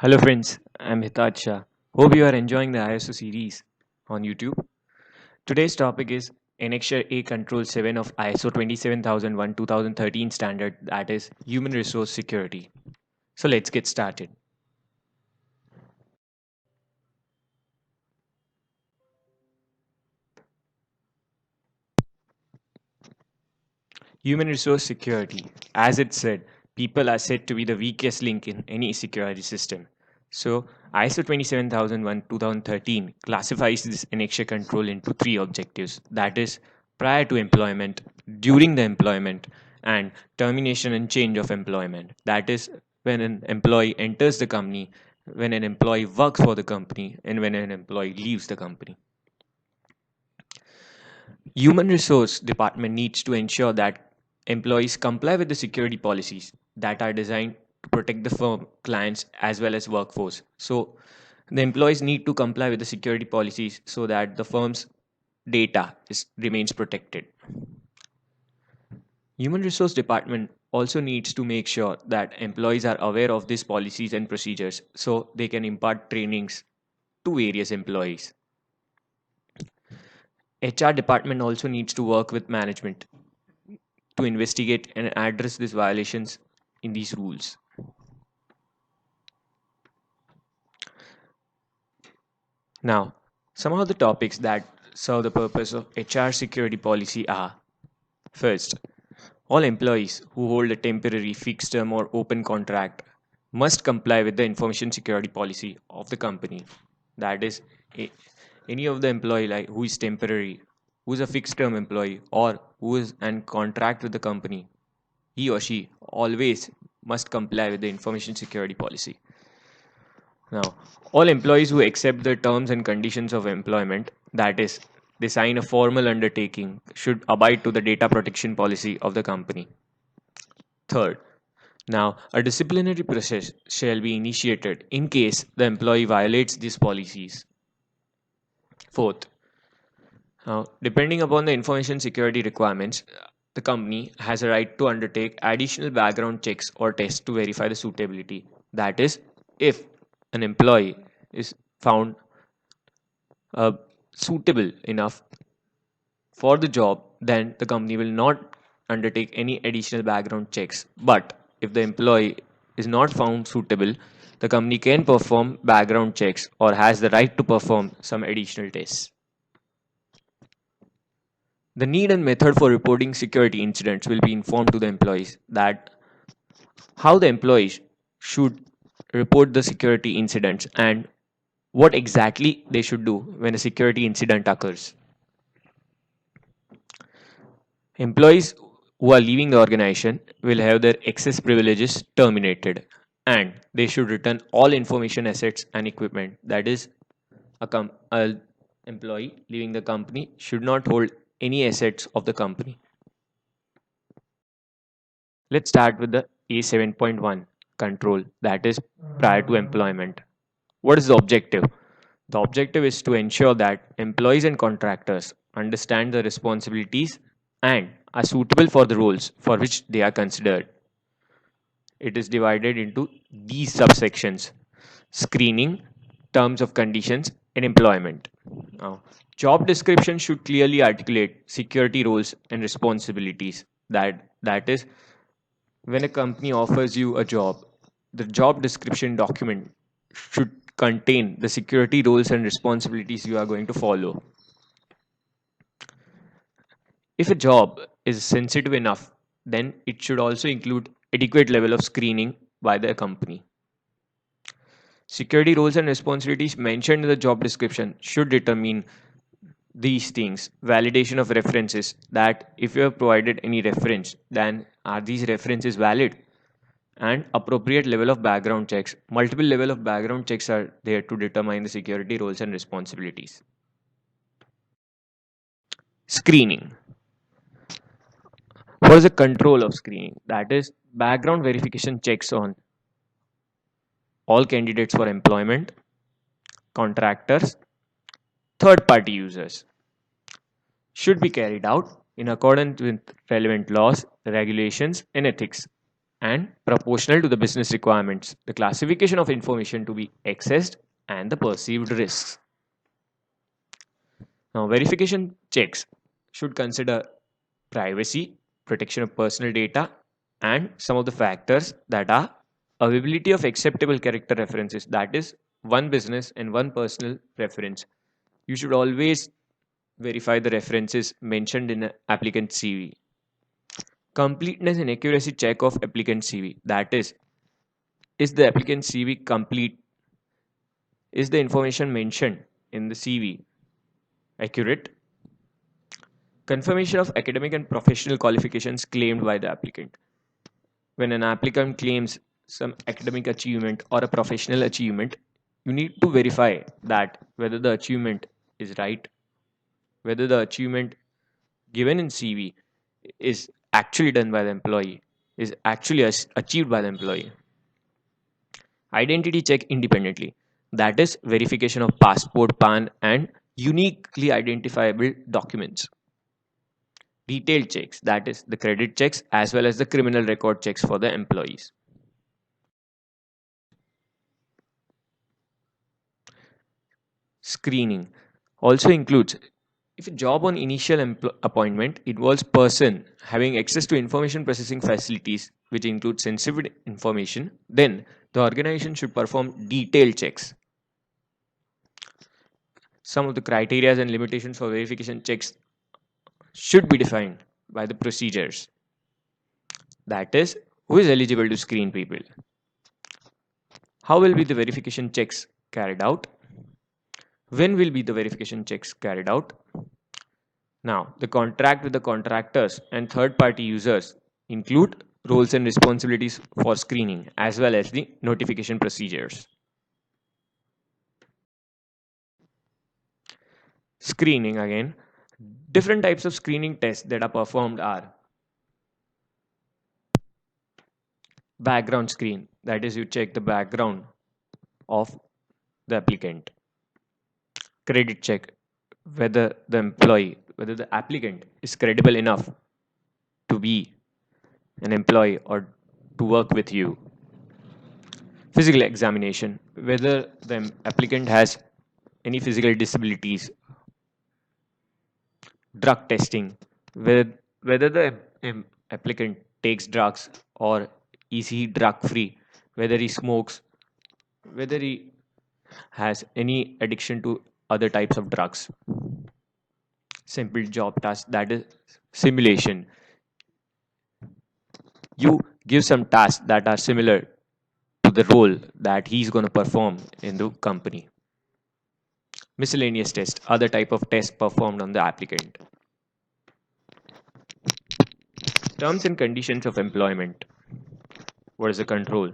Hello friends, I'm Hitaj Shah. Hope you are enjoying the ISO series on YouTube. Today's topic is Annexure A Control 7 of ISO 27001-2013 standard, that is Human Resource Security. So let's get started. Human Resource Security. As it said, people are said to be the weakest link in any security system. So ISO 27001-2013 classifies this annexure control into three objectives, that is prior to employment, during the employment, and termination and change of employment. That is when an employee enters the company, when an employee works for the company, and when an employee leaves the company. Human resource department needs to ensure that employees comply with the security policies that are designed to protect the firm, clients, as well as workforce. So the employees need to comply with the security policies so that the firm's remains protected. Human resource department also needs to make sure that employees are aware of these policies and procedures so they can impart trainings to various employees. HR department also needs to work with management to investigate and address these violations in these rules. Now, some of the topics that serve the purpose of HR security policy are: first, all employees who hold a temporary, fixed term, or open contract must comply with the information security policy of the company. That is, a- any of the employee who is temporary, who is a fixed term employee, or who is in contract with the company, he or she always must comply with the information security policy. Now, all employees who accept the terms and conditions of employment, that is, they sign a formal undertaking, should abide to the data protection policy of the company. Third, now a disciplinary process shall be initiated in case the employee violates these policies. Fourth, now depending upon the information security requirements, the company has a right to undertake additional background checks or tests to verify the suitability. That is, if an employee is found uh, suitable enough for the job, then the company will not undertake any additional background checks. But if the employee is not found suitable, the company can perform background checks or has the right to perform some additional tests. The need and method for reporting security incidents will be informed to the employees, that how the employees should report the security incidents and what exactly they should do when a security incident occurs. Employees who are leaving the organization will have their access privileges terminated, and they should return all information assets and equipment. That is, a employee leaving the company should not hold any assets of the company. Let's start with the A7.1 control, that is prior to employment. What is the objective? The objective is to ensure that employees and contractors understand the responsibilities and are suitable for the roles for which they are considered. It is divided into these subsections: screening, terms of conditions, and employment. Now, job description should clearly articulate security roles and responsibilities. That is, when a company offers you a job, the job description document should contain the security roles and responsibilities you are going to follow. If a job is sensitive enough, then it should also include adequate level of screening by the company. Security roles and responsibilities mentioned in the job description should determine these things: validation of references, that if you have provided any reference, then are these references valid? And appropriate level of background checks. Multiple level of background checks are there to determine the security roles and responsibilities. Screening. What is the control of screening? That is background verification checks on all candidates for employment, contractors, third party users should be carried out in accordance with relevant laws, regulations, and ethics, and proportional to the business requirements, the classification of information to be accessed, and the perceived risks. Now, verification checks should consider privacy, protection of personal data, and some of the factors that are availability of acceptable character references, that is, one business and one personal reference. You should always verify the references mentioned in an applicant CV. Completeness and accuracy check of applicant CV, that is the applicant CV complete? Is the information mentioned in the CV accurate? Confirmation of academic and professional qualifications claimed by the applicant. When an applicant claims some academic achievement or a professional achievement, you need to verify that whether the achievement is right, whether the achievement given in CV is actually done by the employee, is actually achieved by the employee. Identity check independently, that is, verification of passport, PAN, and uniquely identifiable documents. Detailed checks, that is, the credit checks as well as the criminal record checks for the employees. Screening also includes if a job on initial appointment involves person having access to information processing facilities which include sensitive information, then the organization should perform detailed checks. Some of the criteria and limitations for verification checks should be defined by the procedures. That is, who is eligible to screen people? How will be the verification checks carried out? When will be the verification checks carried out? Now, the contract with the contractors and third party users include roles and responsibilities for screening as well as the notification procedures. Screening again. Different types of screening tests that are performed are background screen, that is, you check the background of the applicant. Credit check, whether the applicant is credible enough to be an employee or to work with you. Physical examination, whether the applicant has any physical disabilities. Drug testing, whether the applicant takes drugs or is he drug free, whether he smokes, whether he has any addiction to other types of drugs. Simple job task, that is simulation. You give some tasks that are similar to the role that he's going to perform in the company. Miscellaneous test, other type of test performed on the applicant. Terms and conditions of employment. What is the control?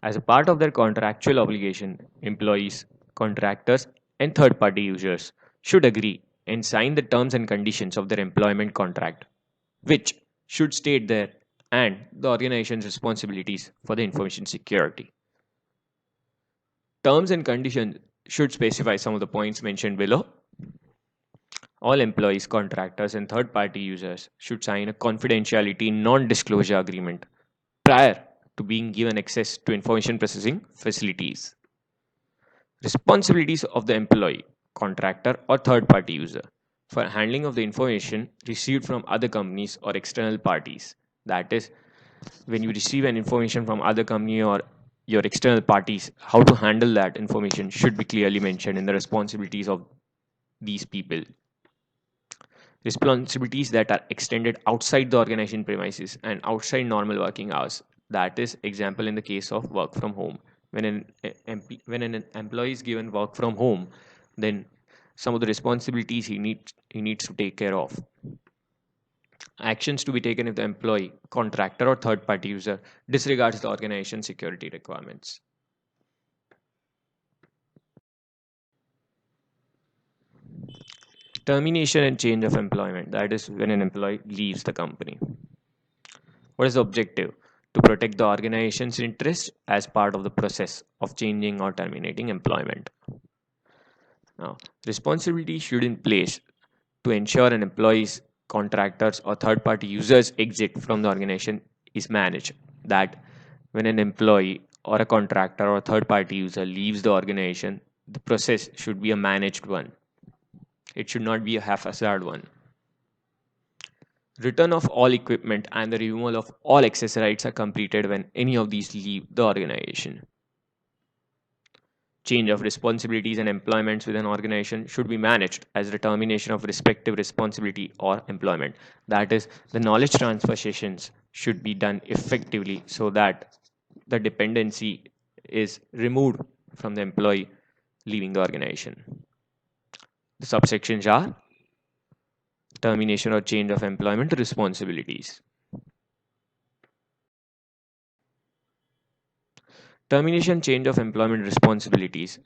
As a part of their contractual obligation, employees, contractors, and third party users should agree and sign the terms and conditions of their employment contract, which should state their and the organization's responsibilities for the information security. Terms and conditions should specify some of the points mentioned below. All employees, contractors, and third party users should sign a confidentiality non disclosure agreement prior to being given access to information processing facilities. Responsibilities of the employee, contractor, or third party user for handling of the information received from other companies or external parties. That is, when you receive an information from other company or your external parties, how to handle that information should be clearly mentioned in the responsibilities of these people. Responsibilities that are extended outside the organization premises and outside normal working hours. That is, example in the case of work from home. When an employee is given work from home, then some of the responsibilities he needs to take care of. Actions to be taken if the employee, contractor, or third party user disregards the organization security requirements. Termination and change of employment, that is, when an employee leaves the company. What is the objective? To protect the organization's interests as part of the process of changing or terminating employment. Now, responsibility should in place to ensure an employee's, contractors, or third party users' exit from the organization is managed. That When an employee or a contractor or third party user leaves the organization, the process should be a managed one. It should not be a haphazard one. Return of all equipment and the removal of all access rights are completed when any of these leave the organization. Change of responsibilities and employments within an organization should be managed as the termination of respective responsibility or employment. That is, the knowledge transfer sessions should be done effectively so that the dependency is removed from the employee leaving the organization. The subsections are termination or change of employment responsibilities. Termination change of employment responsibilities.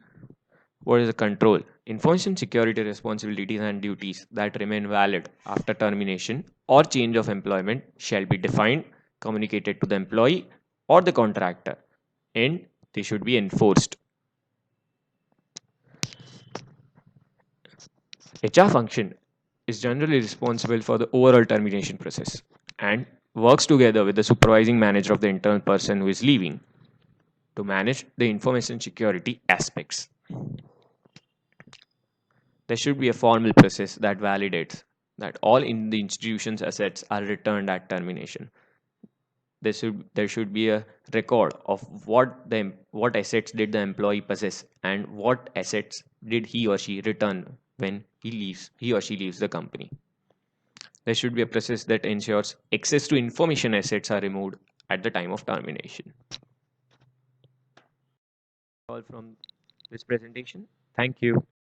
What is the control? Information security responsibilities and duties that remain valid after termination or change of employment shall be defined, communicated to the employee or the contractor, and they should be enforced. HR function is generally responsible for the overall termination process and works together with the supervising manager of the internal person who is leaving to manage the information security aspects. There should be a formal process that validates that all in the institution's assets are returned at termination. There should be a record of what assets did the employee possess and what assets did he or she return when he or she leaves the company. There should be a process that ensures access to information assets are removed at the time of termination. All from this presentation. Thank you.